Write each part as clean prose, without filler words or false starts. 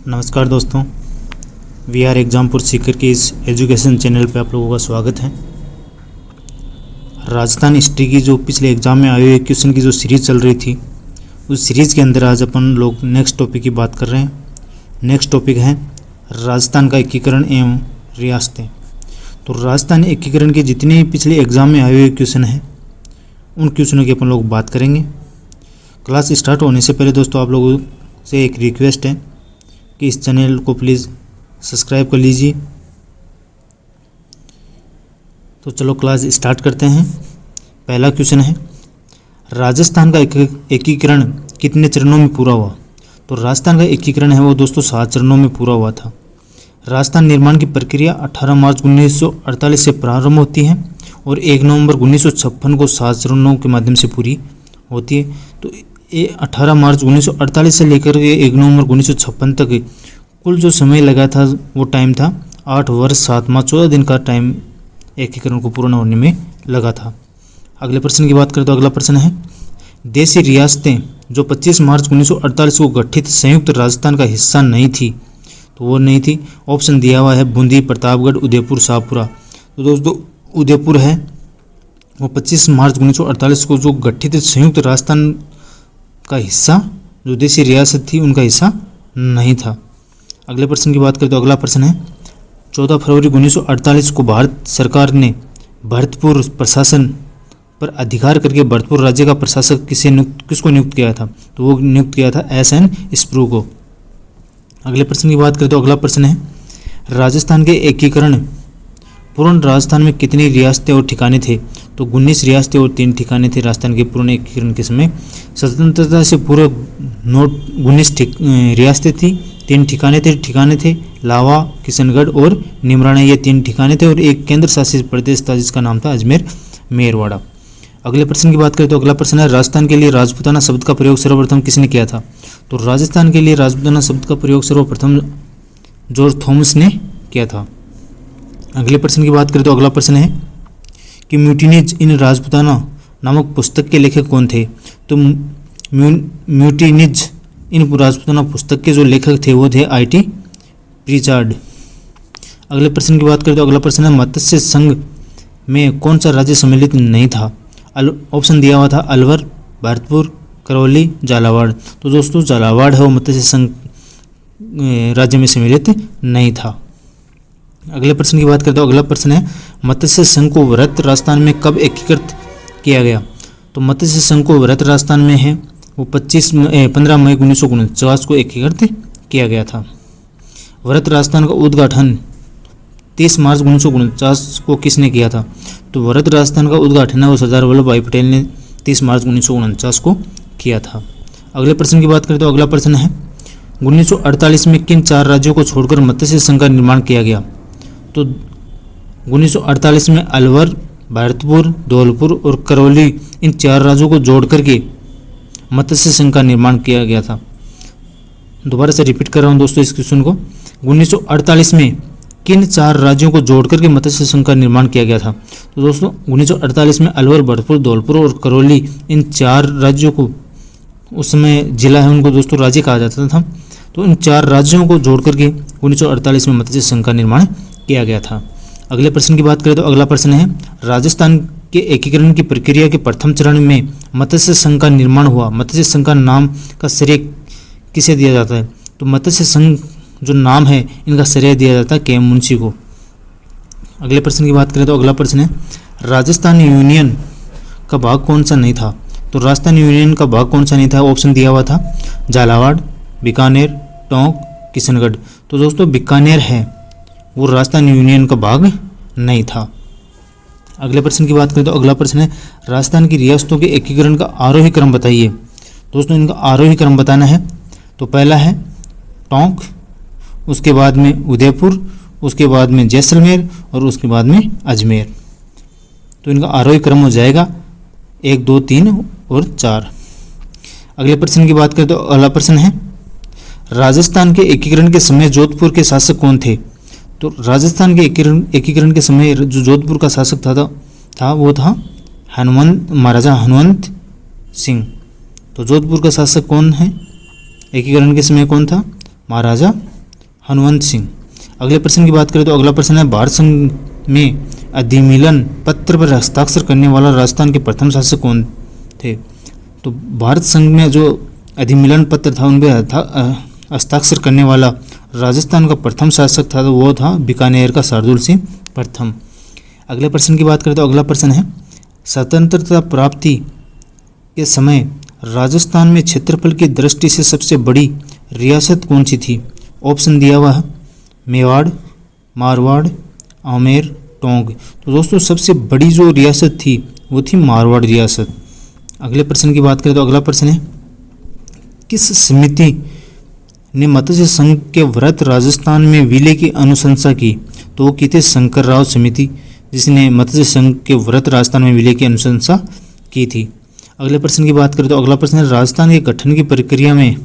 नमस्कार दोस्तों, we are Exampur Sikar के इस एजुकेशन चैनल पे आप लोगों का स्वागत है। राजस्थान हिस्ट्री की जो पिछले एग्ज़ाम में आए हुए क्वेश्चन की जो सीरीज़ चल रही थी, उस सीरीज़ के अंदर आज अपन लोग नेक्स्ट टॉपिक की बात कर रहे हैं। नेक्स्ट टॉपिक है राजस्थान का एकीकरण एवं रियासतें। तो राजस्थान एकीकरण के जितने पिछले एग्ज़ाम में आए हुए क्वेश्चन हैं, उन क्वेश्चनों की अपन लोग बात करेंगे। क्लास स्टार्ट होने से पहले दोस्तों आप लोगों से एक रिक्वेस्ट है कि इस चैनल को प्लीज़ सब्सक्राइब कर लीजिए। तो चलो क्लास स्टार्ट करते हैं। पहला क्वेश्चन है, राजस्थान का एकीकरण कितने चरणों में पूरा हुआ? तो राजस्थान का एकीकरण है वो दोस्तों 7 चरणों में पूरा हुआ था। राजस्थान निर्माण की प्रक्रिया 18 मार्च 1948 से प्रारंभ होती है और 1 नवंबर 1956 को 7 चरणों के माध्यम से पूरी होती है। तो ये 18 मार्च 1948 से लेकर के 1 नवंबर 1956 तक कुल जो समय लगा था वो टाइम था 8 वर्ष 7 माह 14 दिन का टाइम एकीकरण को पूर्ण होने में लगा था। अगले प्रश्न की बात करें तो अगला प्रश्न है, देशी रियासतें जो 25 मार्च 1948 को गठित संयुक्त राजस्थान का हिस्सा नहीं थी, तो वो नहीं थी। ऑप्शन दिया हुआ है बूंदी, प्रतापगढ़, उदयपुर, शाहपुरा। तो दोस्तों उदयपुर है वो 25 मार्च 1948 को जो गठित संयुक्त राजस्थान का हिस्सा, जो देशी रियासत थी, उनका हिस्सा नहीं था। अगले प्रश्न की बात करें तो अगला प्रश्न है, 14 फरवरी 1948 को भारत सरकार ने भरतपुर प्रशासन पर अधिकार करके भरतपुर राज्य का प्रशासक किसको नियुक्त किया था? तो वो नियुक्त किया था SN स्प्रू को। अगले प्रश्न की बात करें तो अगला प्रश्न है, राजस्थान के एकीकरण पूर्ण राजस्थान में कितनी रियासतें और ठिकाने थे? तो 19 रियासतें और 3 ठिकाने थे राजस्थान के पूर्ण एकीकरण के समय। स्वतंत्रता से पूर्व 19 रियासतें थी, 3 ठिकाने थे लावा, किशनगढ़ और निमराना, ये 3 ठिकाने थे और एक केंद्र शासित प्रदेश था जिसका नाम था अजमेर मेरवाड़ा। अगले प्रश्न की बात करें तो अगला प्रश्न है, राजस्थान के लिए राजपूताना शब्द का प्रयोग सर्वप्रथम किसने किया था? तो राजस्थान के लिए राजपूताना शब्द का प्रयोग सर्वप्रथम जॉर्ज थॉमस ने किया था। अगले प्रश्न की बात करें तो अगला प्रश्न है कि म्यूटिनीज इन राजपूताना नामक पुस्तक के लेखक कौन थे? तो म्यूटिनीज इन राजपूताना पुस्तक के जो लेखक थे वो थे IT प्रिचार्ड। अगले प्रश्न की बात करें तो अगला प्रश्न है, मत्स्य संघ में कौन सा राज्य सम्मिलित नहीं था? ऑप्शन दिया हुआ था अलवर, भरतपुर, करौली, झालावाड़। तो दोस्तों झालावाड़ है वो मत्स्य संघ राज्य में सम्मिलित नहीं था। अगले प्रश्न की बात करें तो अगला प्रश्न है, मत्स्य संघ को वृहत राजस्थान में कब एकीकृत किया गया? तो मत्स्य संघ को वृहत राजस्थान में है वो 15 मई 1949 को एकीकृत किया गया था। वृहत राजस्थान का उद्घाटन 30 मार्च 1949 को किसने किया था? तो वृहत राजस्थान का उद्घाटन है वो सरदार वल्लभ भाई पटेल ने 30 मार्च 1949 को किया था। अगले प्रश्न की बात करें तो अगला प्रश्न है, 1948 में किन 4 राज्यों को छोड़कर मत्स्य संघ का निर्माण किया गया? तो 1948 में अलवर, भरतपुर, धौलपुर और करौली, इन 4 राज्यों को जोड़ करके मत्स्य संघ का निर्माण किया गया था। दोबारा से रिपीट कर रहा हूँ दोस्तों इस क्वेश्चन को, 1948 में किन 4 राज्यों को जोड़ करके मत्स्य संघ का निर्माण किया गया था? तो दोस्तों 1948 में अलवर, भरतपुर, धौलपुर और करौली, इन 4 राज्यों को, उस समय जिला है उनको दोस्तों राज्य कहा जाता था, तो इन 4 राज्यों को जोड़ करके 1948 में मत्स्य संघ का निर्माण किया गया था। अगले प्रश्न की बात करें तो अगला प्रश्न है, राजस्थान के एकीकरण की प्रक्रिया के प्रथम चरण में मत्स्य संघ का निर्माण हुआ। मत्स्य संघ का नाम का श्रेय किसे दिया जाता है? तो मत्स्य संघ जो नाम है इनका श्रेय दिया जाता है KM मुंशी को। अगले प्रश्न की बात करें तो अगला प्रश्न है, राजस्थान यूनियन का भाग कौन सा नहीं था? तो राजस्थान यूनियन का भाग कौन सा नहीं था? ऑप्शन दिया हुआ था झालावाड़, बीकानेर, टोंक, किशनगढ़। तो दोस्तों बीकानेर है वो राजस्थान यूनियन का भाग नहीं था। अगले प्रश्न की बात करें तो अगला प्रश्न है, राजस्थान की रियासतों के एकीकरण का आरोही क्रम बताइए। दोस्तों इनका आरोही क्रम बताना है। तो पहला है टोंक, उसके बाद में उदयपुर, उसके बाद में जैसलमेर और उसके बाद में अजमेर। तो इनका आरोही क्रम हो जाएगा 1, 2, 3 और 4। अगले प्रश्न की बात करें तो अगला प्रश्न है, राजस्थान के एकीकरण के समय जोधपुर के शासक कौन थे? तो राजस्थान के एकीकरण के समय जो जोधपुर का शासक था वो था महाराजा हनुमंत सिंह। तो जोधपुर का शासक कौन है एकीकरण के समय? कौन था? महाराजा हनुवंत सिंह। अगले प्रश्न की बात करें तो अगला प्रश्न है भारत संघ में अधिमिलन पत्र पर हस्ताक्षर करने वाला राजस्थान के प्रथम शासक कौन थे? तो भारत संघ में जो अधिमिलन पत्र था उन पर हस्ताक्षर करने वाला राजस्थान का प्रथम शासक था तो वो था बीकानेर का शार्दुल सिंह प्रथम। अगले प्रश्न की बात करें तो अगला प्रश्न है स्वतंत्रता प्राप्ति के समय राजस्थान में क्षेत्रफल की दृष्टि से सबसे बड़ी रियासत कौन सी थी? ऑप्शन दिया हुआ है मेवाड़, मारवाड़, आमेर, टोंक। तो दोस्तों सबसे बड़ी जो रियासत थी वो थी मारवाड़ रियासत। अगले प्रश्न की बात करें तो अगला प्रश्न है किस समिति ने मत्स्य संघ के व्रत राजस्थान में विलय की अनुशंसा की? तो वो की थी शंकर राव समिति, जिसने मत्स्य संघ के व्रत राजस्थान में विलय की अनुशंसा की थी। अगले प्रश्न की बात करें तो अगला प्रश्न है राजस्थान के गठन की प्रक्रिया में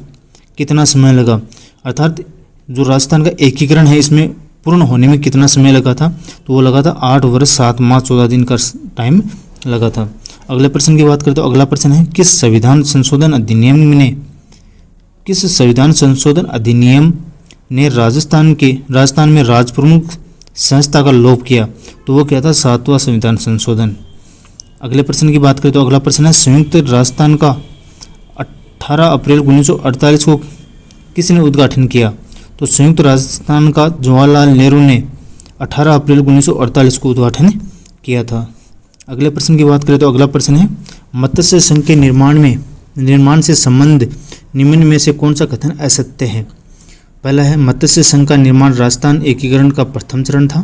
कितना समय लगा? अर्थात जो राजस्थान का एकीकरण है इसमें पूर्ण होने में कितना समय लगा था? तो वो लगा था 8 वर्ष 7 माह 14 दिन का टाइम लगा था। अगले प्रश्न की बात करें तो अगला प्रश्न है किस संविधान संशोधन अधिनियम ने राजस्थान में राज प्रमुख संस्था का लोप किया? तो वो क्या था 7वां संविधान संशोधन। अगले प्रश्न की बात करें तो अगला प्रश्न है संयुक्त राजस्थान का 18 अप्रैल 1948 को किसने उद्घाटन किया? तो संयुक्त राजस्थान का जवाहरलाल नेहरू ने 18 अप्रैल 1948 को उद्घाटन किया था। अगले प्रश्न की बात करें तो अगला प्रश्न है मत्स्य संघ के निर्माण से संबंध निम्न में से कौन सा कथन असत्य है? पहला है मत्स्य संघ का निर्माण राजस्थान एकीकरण का प्रथम चरण था।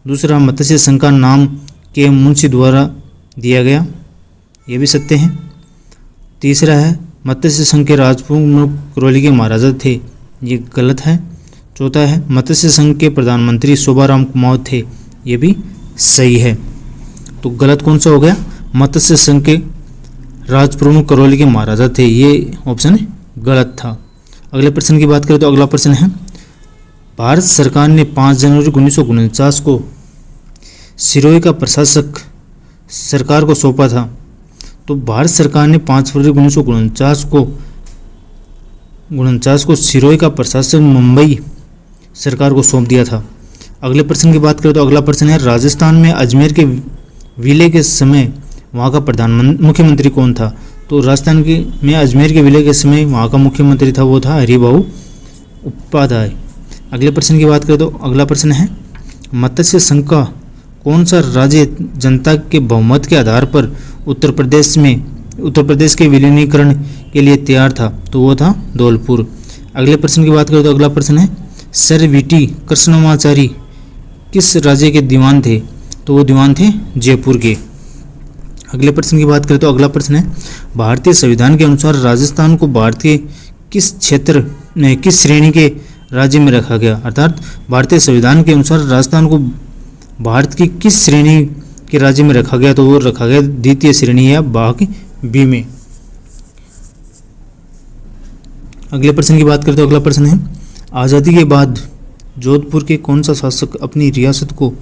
दूसरा मत्स्य संघ का नाम के मुंशी द्वारा दिया गया, ये भी सत्य है। तीसरा है मत्स्य संघ के राजप्रमुख करौली के महाराजा थे, ये गलत है। चौथा है मत्स्य संघ के प्रधानमंत्री शोभाराम कुमार थे, ये भी सही है। तो गलत कौन सा हो गया? मत्स्य संघ के राजप्रमुख करौली के महाराजा थे, ये ऑप्शन गलत था। अगले प्रश्न की बात करें तो अगला प्रश्न है भारत सरकार ने 5 जनवरी 1949 को सिरोही का प्रशासक सरकार को सौंपा था। तो भारत सरकार ने 5 फरवरी 1949 को सिरोही का प्रशासन मुंबई सरकार को सौंप दिया था। अगले प्रश्न की बात करें तो अगला प्रश्न है राजस्थान में अजमेर के विलय के समय वहाँ का मुख्यमंत्री कौन था? तो राजस्थान में अजमेर के विलय के समय वहाँ का मुख्यमंत्री था वो था हरिबाऊ उपाध्याय। अगले प्रश्न की बात करें तो अगला प्रश्न है मत्स्य संघ का कौन सा राज्य जनता के बहुमत के आधार पर उत्तर प्रदेश के विलीनीकरण के लिए तैयार था? तो वो था धौलपुर। अगले प्रश्न की बात करें तो अगला प्रश्न है सर वीटी कृष्णमाचारी किस राज्य के दीवान थे? तो वो दीवान थे जयपुर के। अगले प्रश्न की बात करें तो अगला प्रश्न है भारतीय संविधान के अनुसार राजस्थान को भारतीय किस श्रेणी के राज्य में रखा गया? अर्थात भारतीय संविधान के अनुसार राजस्थान को भारत की किस श्रेणी के राज्य में रखा गया? तो वो रखा गया द्वितीय श्रेणी या भाग बी में। अगले प्रश्न की बात करते हैं। अगला प्रश्न है आज़ादी के बाद जोधपुर के कौन सा शासक अपनी रियासत को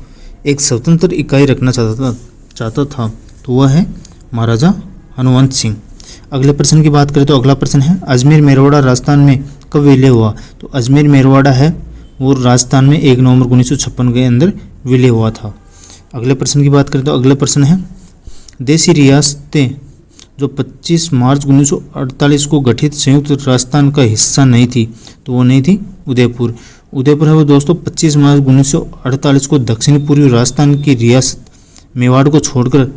एक स्वतंत्र इकाई रखना चाहता था? तो वह है महाराजा हनुवंत सिंह। अगले प्रश्न की बात करें तो अगला प्रश्न है अजमेर मेरवाड़ा राजस्थान में कब विलय हुआ? तो अजमेर मेरवाड़ा है वो राजस्थान में 1 नवंबर 1956 के अंदर विलय हुआ था। अगले प्रश्न की बात करें तो अगले प्रश्न है देशी रियासतें जो 25 मार्च 1948 को गठित संयुक्त राजस्थान का हिस्सा नहीं थी, तो वो नहीं थी उदयपुर है वो दोस्तों 25 मार्च 1948 को दक्षिण पूर्वी राजस्थान की रियासत मेवाड़ को छोड़कर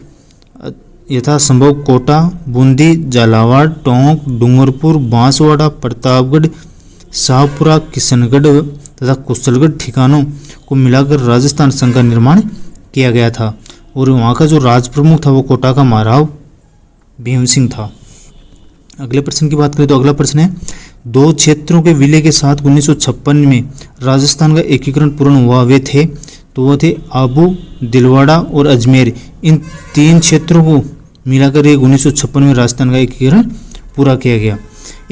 यथासंभव कोटा, बूंदी, झालावाड़, टोंक, डूंगरपुर, बांसवाड़ा, प्रतापगढ़, शाहपुरा, किशनगढ़ तथा कुशलगढ़ ठिकानों को मिलाकर राजस्थान संघ का निर्माण किया गया था और वहाँ का जो राज प्रमुख था वो कोटा का महाराव भीम सिंह था। अगले प्रश्न की बात करें तो अगला प्रश्न है 2 क्षेत्रों के विलय के साथ 1956 में राजस्थान का एकीकरण पूर्ण हुआ। वे थे तो वो थे आबू, दिलवाड़ा और अजमेर। इन 3 क्षेत्रों को मिलाकर 1956 में राजस्थान का एकीकरण पूरा किया गया।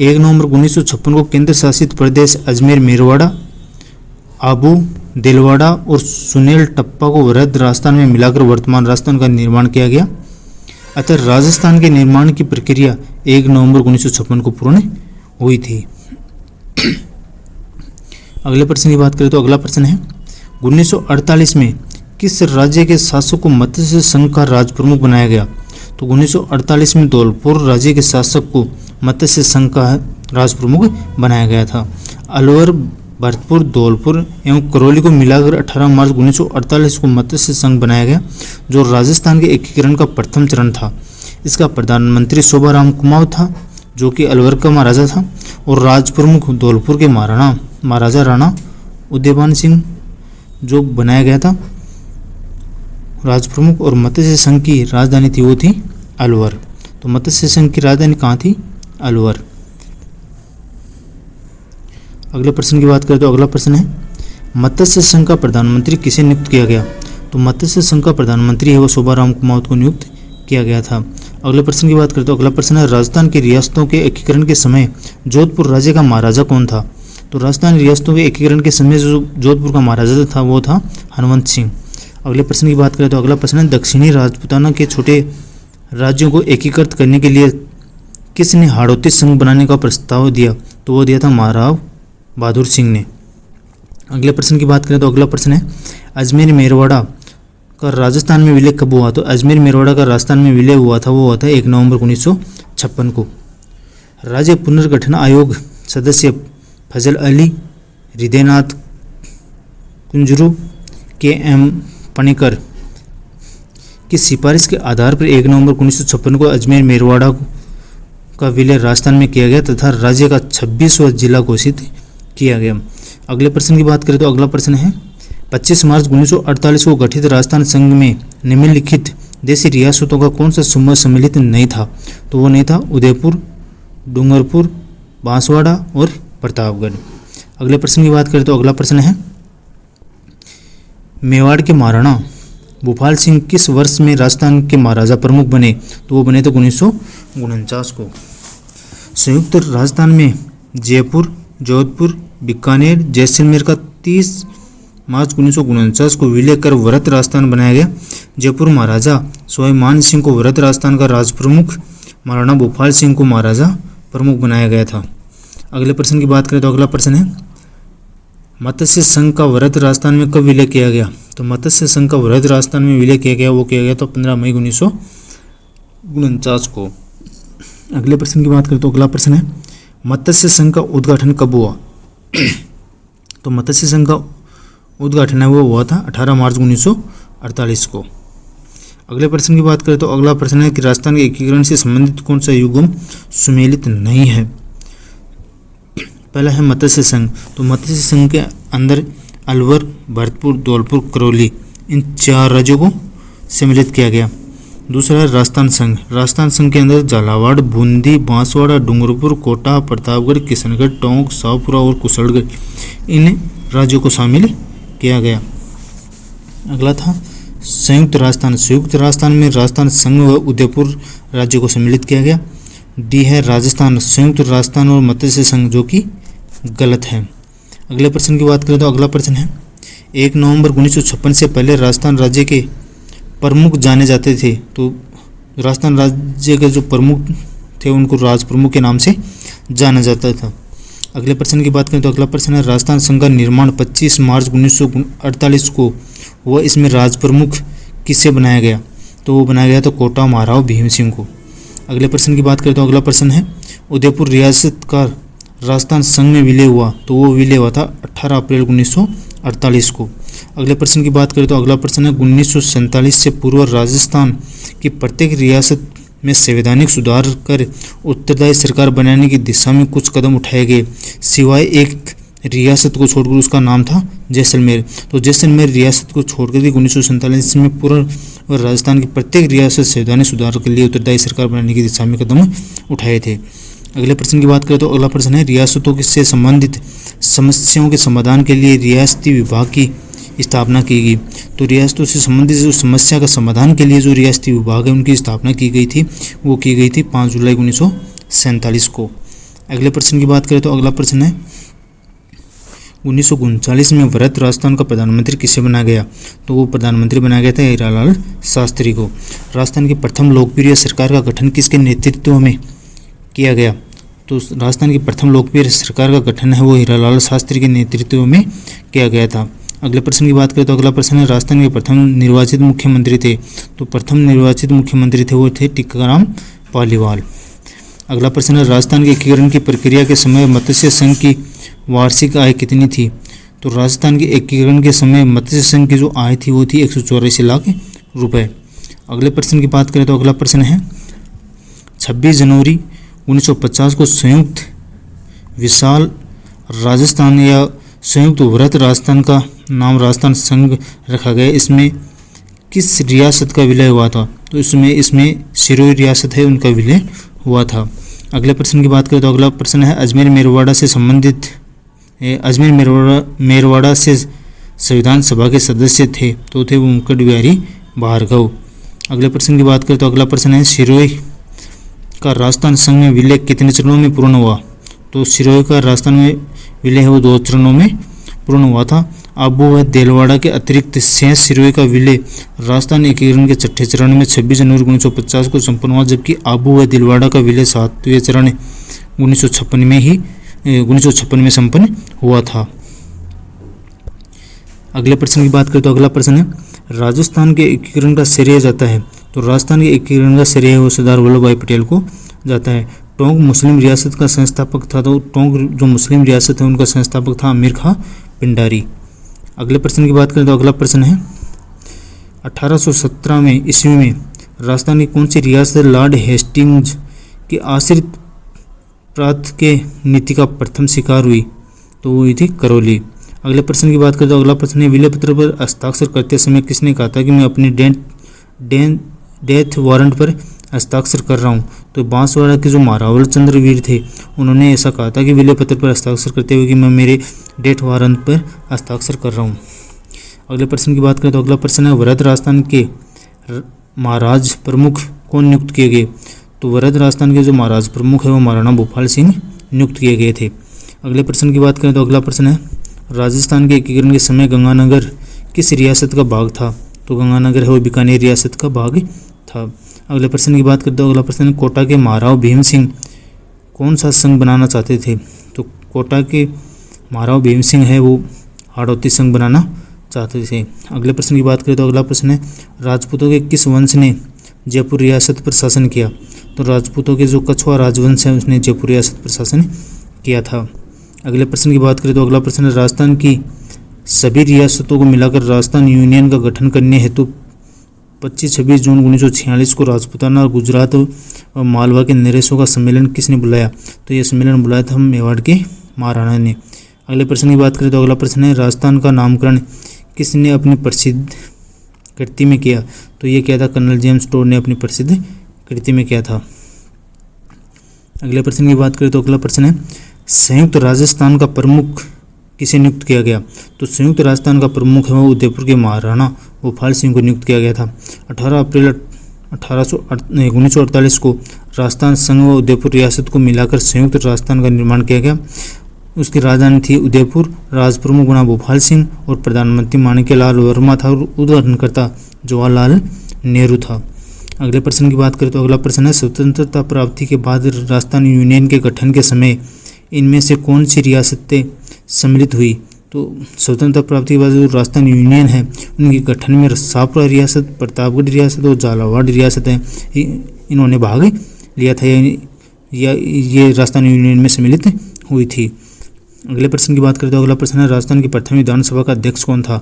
1 नवंबर 1956 को केंद्र शासित प्रदेश अजमेर मेरवाड़ा, आबू, दिलवाड़ा और सुनेल टप्पा को वृहद राजस्थान में मिलाकर वर्तमान राजस्थान का निर्माण किया गया। अतः राजस्थान के निर्माण की प्रक्रिया 1 नवंबर 1956 को पूर्ण हुई थी। अगले प्रश्न की बात करें तो अगला प्रश्न है 1948 में किस राज्य के शासक को मत्स्य संघ का राज प्रमुख बनाया गया? तो 1948 में धौलपुर राज्य के शासक को मत्स्य संघ का राज प्रमुख बनाया गया था। अलवर, भरतपुर, धौलपुर एवं करौली को मिलाकर 18 मार्च 1948 को मत्स्य संघ बनाया गया, जो राजस्थान के एकीकरण का प्रथम चरण था। इसका प्रधानमंत्री शोभाराम कुमाऊँ था, जो कि अलवर का महाराजा था, और राज प्रमुख धौलपुर के महाराजा राणा उदयभान सिंह जो बनाया गया था राज प्रमुख। और मत्स्य संघ की राजधानी थी वो थी अलवर। तो मत्स्य संघ की राजधानी कहाँ थी? अलवर। अगले प्रश्न की बात करें तो अगला प्रश्न है मत्स्य संघ का प्रधानमंत्री किसे नियुक्त किया गया? तो मत्स्य संघ का प्रधानमंत्री है वो शोभाराम कुमाऊँ को नियुक्त किया गया था। अगले प्रश्न की बात करें तो अगला प्रश्न है राजस्थान की रियासतों के एकीकरण के समय जोधपुर राज्य का महाराजा कौन था? तो राजस्थान रियासतों के एकीकरण के समय जो जोधपुर का महाराजा था वो था हनुमंत सिंह। अगले प्रश्न की बात करें तो अगला प्रश्न है दक्षिणी राजपूताना के छोटे राज्यों को एकीकृत करने के लिए किसने हाड़ौती संघ बनाने का प्रस्ताव दिया? तो वो दिया था महाराव बहादुर सिंह ने। अगले प्रश्न की बात करें तो अगला प्रश्न है अजमेर मेरवाड़ा का राजस्थान में विलय कब हुआ? तो अजमेर मेरवाड़ा का राजस्थान में विलय हुआ था वो हुआ था 1 नवंबर 1956 को। राज्य पुनर्गठन आयोग सदस्य फजल अली, हृदयनाथ कुंजरू, के.एम. पणिकर की सिफारिश के आधार पर 1 नवंबर 1956 को अजमेर मेरवाड़ा का विलय राजस्थान में किया गया तथा राज्य का 26वां जिला घोषित किया गया। अगले प्रश्न की बात करें तो अगला प्रश्न है 25 मार्च 1948 को गठित राजस्थान संघ में निम्नलिखित देशी रियासतों का कौन सा सूबा सम्मिलित नहीं था? तो वो नहीं था उदयपुर, डूंगरपुर, बांसवाड़ा और प्रतापगढ़। अगले प्रश्न की बात करें तो अगला प्रश्न है मेवाड़ के महाराणा भूपाल सिंह किस वर्ष में राजस्थान के महाराजा प्रमुख बने? तो वो बने थे 1949 को। संयुक्त राजस्थान में जयपुर, जोधपुर, बीकानेर, जैसलमेर का 30 मार्च 1949 को विलय कर वृहत राजस्थान बनाया गया। जयपुर महाराजा स्वाभिमान सिंह को वृहत राजस्थान का राज प्रमुख, महाराणा भूपाल सिंह को महाराजा प्रमुख बनाया गया था। अगले प्रश्न की बात करें तो अगला प्रश्न है मत्स्य संघ का वृहत राजस्थान में कब विलय किया गया? तो मत्स्य संघ का वृहत राजस्थान में विलय किया गया वो किया गया तो 15 मई 1949 को। अगले प्रश्न की बात करें तो अगला प्रश्न है मत्स्य संघ का उद्घाटन कब हुआ? तो मत्स्य संघ का उद्घाटन है वो हुआ था 18 मार्च 1948 को। अगले प्रश्न की बात करें तो अगला प्रश्न है कि राजस्थान के एकीकरण से संबंधित कौन सा युग्म सुमेलित नहीं है? पहला है मत्स्य संघ। तो मत्स्य संघ के अंदर अलवर, भरतपुर, धौलपुर, करौली इन 4 राज्यों को सम्मिलित किया गया। दूसरा है राजस्थान संघ। राजस्थान संघ के अंदर झालावाड़, बूंदी, बांसवाड़ा, डूंगरपुर, कोटा, प्रतापगढ़, किशनगढ़, टोंक, शाहपुरा और कुशलगढ़ इन राज्यों को शामिल किया गया। अगला था संयुक्त राजस्थान। संयुक्त राजस्थान में राजस्थान संघ व उदयपुर राज्यों को सम्मिलित किया गया। डी है राजस्थान, संयुक्त राजस्थान और मत्स्य संघ जो कि गलत है। अगले प्रश्न की बात करें तो अगला प्रश्न है 1 नवंबर 1956 से पहले राजस्थान राज्य के प्रमुख जाने जाते थे। तो राजस्थान राज्य के जो प्रमुख थे उनको राज प्रमुख के नाम से जाना जाता था। अगले प्रश्न की बात करें तो अगला प्रश्न है राजस्थान संघ का निर्माण 25 मार्च 1948 को वह इसमें राज प्रमुख किससे बनाया गया? तो वो बनाया गया था कोटा महाराव भीम सिंह को। अगले प्रश्न की बात करें तो अगला प्रश्न है उदयपुर रियासत का राजस्थान संघ में विलय हुआ। तो वो विलय हुआ था 18 अप्रैल 1948 को। अगले प्रश्न की बात करें तो अगला प्रश्न है 1947 से पूर्व राजस्थान की प्रत्येक रियासत में संवैधानिक सुधार कर उत्तरदायी सरकार बनाने की दिशा में कुछ कदम उठाए गए, सिवाय एक रियासत को छोड़कर, उसका नाम था जैसलमेर। तो जैसलमेर रियासत को छोड़कर 1947 में पूर्व राजस्थान की प्रत्येक रियासत संवैधानिक सुधार के लिए उत्तरदायी सरकार बनाने की दिशा में कदम उठाए थे। अगले प्रश्न की बात करें तो अगला प्रश्न है रियासतों से संबंधित समस्याओं के समाधान के लिए रियासती विभाग की स्थापना की गई। तो रियासतों से संबंधित जो समस्या का समाधान के लिए जो रियासती विभाग है उनकी स्थापना की गई थी वो की गई थी 5 जुलाई 1947 को। अगले प्रश्न की बात करें तो अगला प्रश्न है 1939 में वृहत राजस्थान का प्रधानमंत्री किसे बनाया गया? तो वो प्रधानमंत्री बनाया गया था हीरालाल शास्त्री को। राजस्थान की प्रथम लोकप्रिय सरकार का गठन किसके नेतृत्व में किया गया? तो राजस्थान की प्रथम लोकप्रिय सरकार का गठन है वो हीरालाल शास्त्री के नेतृत्व में किया गया था। अगले प्रश्न की बात करें तो अगला प्रश्न है राजस्थान के प्रथम निर्वाचित मुख्यमंत्री थे। तो प्रथम निर्वाचित मुख्यमंत्री थे वो थे टीकाराम पालीवाल। अगला प्रश्न है राजस्थान के एकीकरण की प्रक्रिया के समय मत्स्य संघ की वार्षिक आय कितनी थी। तो राजस्थान के एकीकरण के समय मत्स्य संघ की जो आय थी वो थी 184 लाख रुपए। अगले प्रश्न की बात करें तो अगला प्रश्न है 26 जनवरी 1950 को संयुक्त विशाल राजस्थान या संयुक्त वृहत राजस्थान का नाम राजस्थान संघ रखा गया। इसमें किस रियासत का विलय हुआ था। तो इसमें सिरोही रियासत है उनका विलय हुआ था। अगले प्रश्न की बात करें तो अगला प्रश्न है अजमेर मेरवाड़ा से संबंधित अजमेर मेरवाड़ा से संविधान सभा के सदस्य थे तो थे वो मुकुट बिहारी भार्गव। अगले प्रश्न की बात करें तो अगला प्रश्न है सिरोही का राजस्थान संघ में विलय कितने चरणों में पूर्ण हुआ। तो सिरोही का राजस्थान में विलय है वो 2 चरणों में पूर्ण हुआ था। आबू व देलवाड़ा के अतिरिक्त शेष सिरोही का विलय राजस्थान एकीकरण के 6ठे चरण में 26 जनवरी 1950 को संपन्न हुआ, जबकि आबू व दिलवाड़ा का विलय 7वें चरण 1956 में संपन्न हुआ था। अगले प्रश्न की बात करें तो अगला प्रश्न है राजस्थान के एकीकरण का श्रेय जाता है। तो राजस्थान के एकीकरण का श्रेय वो सरदार वल्लभ भाई पटेल को जाता है। टोंक मुस्लिम रियासत का संस्थापक था। तो टोंक जो मुस्लिम रियासत है उनका संस्थापक था अमीर खां पिंडारी। अगले प्रश्न की बात करें तो अगला प्रश्न है 1817 में ईस्वी में राजस्थान की कौन सी रियासत लॉर्ड हेस्टिंग्स की आश्रित प्रांत के नीति का प्रथम शिकार हुई। तो वो हुई थी करौली। अगले प्रश्न की बात करें तो अगला प्रश्न है विलय पत्र पर हस्ताक्षर करते समय किसने कहा था कि मैं अपनी डेथ वारंट पर हस्ताक्षर कर रहा हूँ। तो बांसवाड़ा के जो महारावल चंद्र वीर थे उन्होंने ऐसा कहा था कि विलय पत्र पर हस्ताक्षर करते हुए कि मैं मेरे डेथ वारंट पर हस्ताक्षर कर रहा हूँ। अगले प्रश्न की बात करें तो अगला प्रश्न है वृहद राजस्थान के महाराज प्रमुख कौन नियुक्त किए गए। तो वृहद राजस्थान के जो महाराज प्रमुख है वो महाराणा भूपाल सिंह नियुक्त किए गए थे। अगले प्रश्न की बात करें तो अगला प्रश्न है राजस्थान के एकीकरण के समय गंगानगर किस रियासत का भाग था। तो गंगानगर है वो बीकानेर रियासत का भाग था। अगले प्रश्न की बात करते हो अगला प्रश्न है कोटा के महाराव भीम सिंह कौन सा संघ बनाना चाहते थे। तो कोटा के महाराव भीम सिंह है वो हाड़ौती संघ बनाना चाहते थे। अगले प्रश्न की बात करें तो अगला प्रश्न है राजपूतों के किस वंश ने जयपुर रियासत पर शासन किया। तो राजपूतों के जो कछुआ राजवंश है उसने जयपुर रियासत पर शासन किया था। अगले प्रश्न की बात करें तो अगला प्रश्न है राजस्थान की सभी रियासतों को मिलाकर राजस्थान यूनियन का गठन करने हेतु 25-26 जून 1946 को राजपूताना गुजरात और मालवा के नरेशों का सम्मेलन किसने बुलाया। तो यह सम्मेलन बुलाया था मेवाड़ के महाराणा ने। अगले प्रश्न की बात करें तो अगला प्रश्न है राजस्थान का नामकरण किसने अपनी प्रसिद्ध कृति में किया। तो ये किया था कर्नल जेम्स टोड ने अपनी प्रसिद्ध कृति में किया था। अगले प्रश्न की बात करें तो अगला प्रश्न है संयुक्त राजस्थान का प्रमुख किसे नियुक्त किया गया। तो संयुक्त राजस्थान का प्रमुख है वो उदयपुर के महाराणा भूपाल सिंह को नियुक्त किया गया था। 18 अप्रैल 1948 को राजस्थान संघ व उदयपुर रियासत को मिलाकर संयुक्त राजस्थान का निर्माण किया गया। उसकी राजधानी थी उदयपुर, राज प्रमुख बना भूपाल सिंह और प्रधानमंत्री माणिक्यलाल वर्मा था और उद्घाटनकर्ता जवाहरलाल नेहरू था। अगले प्रश्न की बात करें तो अगला प्रश्न है स्वतंत्रता प्राप्ति के बाद राजस्थान यूनियन के गठन के समय इनमें से कौन सी रियासतें सम्मिलित हुई। तो स्वतंत्रता प्राप्ति के बाद जो राजस्थान यूनियन है उनके गठन में शाहपुरा रियासत, प्रतापगढ़ रियासत और झालावाड़ रियासत है इन्होंने भाग लिया था या ये राजस्थान यूनियन में सम्मिलित हुई थी। अगले प्रश्न की बात करें तो अगला प्रश्न है राजस्थान की प्रथम विधानसभा का अध्यक्ष कौन था।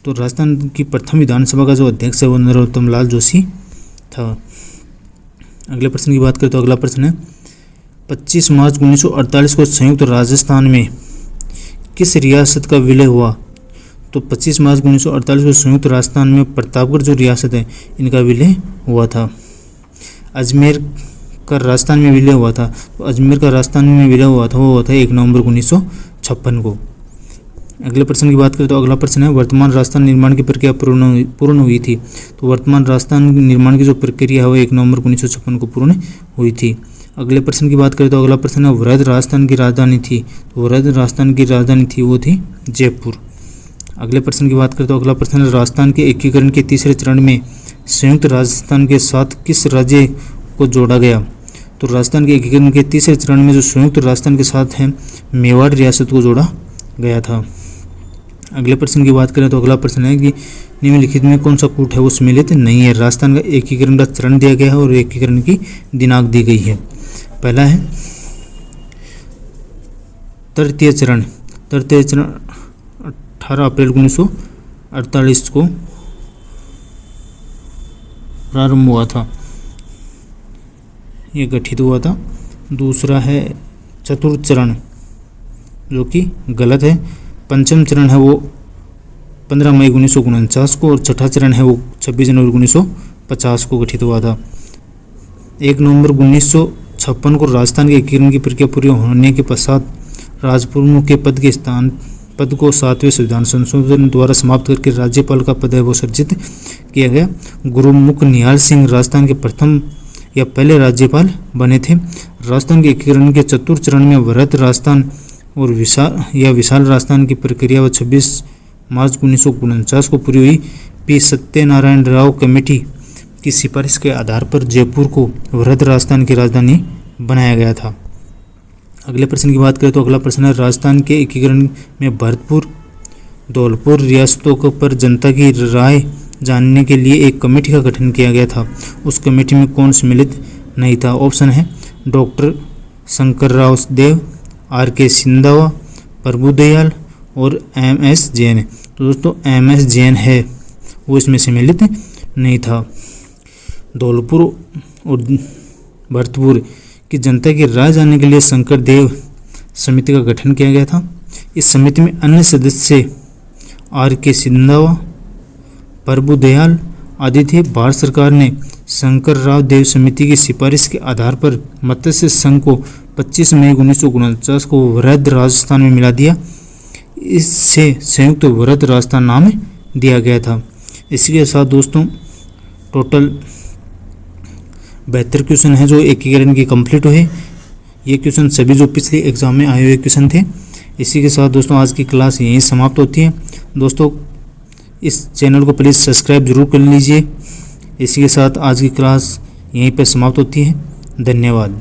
तो राजस्थान की प्रथम विधानसभा का जो अध्यक्ष है वो नरोत्तम लाल जोशी था। अगले प्रश्न की बात करें तो अगला प्रश्न है 25 मार्च 1948 को संयुक्त राजस्थान में किस रियासत का विलय हुआ। तो 25 मार्च 1948 को संयुक्त राजस्थान में प्रतापगढ़ जो रियासत है इनका विलय हुआ था। अजमेर का राजस्थान में विलय हुआ था। तो अजमेर का राजस्थान में विलय हुआ था वो हुआ था 1 नवंबर 1956 को। अगले प्रश्न की बात करें तो अगला प्रश्न है वर्तमान राजस्थान निर्माण की प्रक्रिया पूर्ण हुई थी। तो वर्तमान राजस्थान निर्माण की जो प्रक्रिया है वो 1 नवंबर 1956 को पूर्ण हुई थी। अगले प्रश्न की बात करें तो अगला प्रश्न है वृहद राजस्थान की राजधानी थी। तो वृहद राजस्थान की राजधानी थी वो थी जयपुर। अगले प्रश्न की बात करें तो अगला प्रश्न है राजस्थान के एकीकरण के तीसरे चरण में संयुक्त राजस्थान के साथ किस राज्य को जोड़ा गया। तो राजस्थान के एकीकरण के तीसरे चरण में जो संयुक्त राजस्थान के साथ है मेवाड़ रियासत को जोड़ा गया था। अगले प्रश्न की बात करें तो अगला प्रश्न है कि निम्नलिखित में कौन सा कूट है वो सम्मिलित नहीं है। राजस्थान का एकीकरण का चरण दिया गया है और एकीकरण की दिनांक दी गई है। पहला है तृतीय चरण। तृतीय चरण 18 अप्रैल 1948 को प्रारंभ हुआ था, ये गठित हुआ था। दूसरा है चतुर्थ चरण जो कि गलत है। पंचम चरण है वो 15 मई 1949 को और छठा चरण है वो 26 जनवरी 1950 को गठित हुआ था। 1 नवंबर 1956 को राजस्थान के एकीकरण की प्रक्रिया पूरी होने के पश्चात राजप्रमुख के पद को 7वें संविधान संशोधन द्वारा समाप्त करके राज्यपाल का पद है वो सर्जित किया गया। गुरुमुख निहाल सिंह राजस्थान के प्रथम या पहले राज्यपाल बने थे। राजस्थान के एकीकरण के चतुर्थ चरण में वृहत राजस्थान और विशाल राजस्थान की प्रक्रिया व 26 मार्च 1949 को पूरी हुई। पी सत्यनारायण राव कमेटी की सिफारिश के आधार पर जयपुर को वृहत राजस्थान की राजधानी बनाया गया था। अगले प्रश्न की बात करें तो अगला प्रश्न है राजस्थान के एकीकरण में भरतपुर धौलपुर रियासतों पर जनता की राय जानने के लिए एक कमेटी का गठन किया गया था। उस कमेटी में कौन सम्मिलित नहीं था। ऑप्शन है डॉक्टर शंकरराव देव, आर.के. सिंधावा, प्रभुदयाल और एम.एस. जैन। तो दोस्तों एम.एस. जैन है वो इसमें सम्मिलित नहीं था। धौलपुर और भरतपुर की जनता की राय जानने के लिए शंकर देव समिति का गठन किया गया था। इस समिति में अन्य सदस्य आर.के. सिंधावा, प्रभुदयाल आदि थे। भारत सरकार ने शंकर राव देव समिति की सिफारिश के आधार पर मत्स्य संघ को 25 मई 1949 को वृहद राजस्थान में मिला दिया। इससे संयुक्त वृहद राजस्थान नाम दिया गया था। इसी के साथ दोस्तों टोटल 72 क्वेश्चन है जो एकीकरण की कंप्लीट हुए। ये क्वेश्चन सभी जो पिछले एग्जाम में आए हुए क्वेश्चन थे। इसी के साथ दोस्तों आज की क्लास यहीं समाप्त होती है। दोस्तों इस चैनल को प्लीज़ सब्सक्राइब जरूर कर लीजिए। इसी के साथ आज की क्लास यहीं पर समाप्त होती है। धन्यवाद।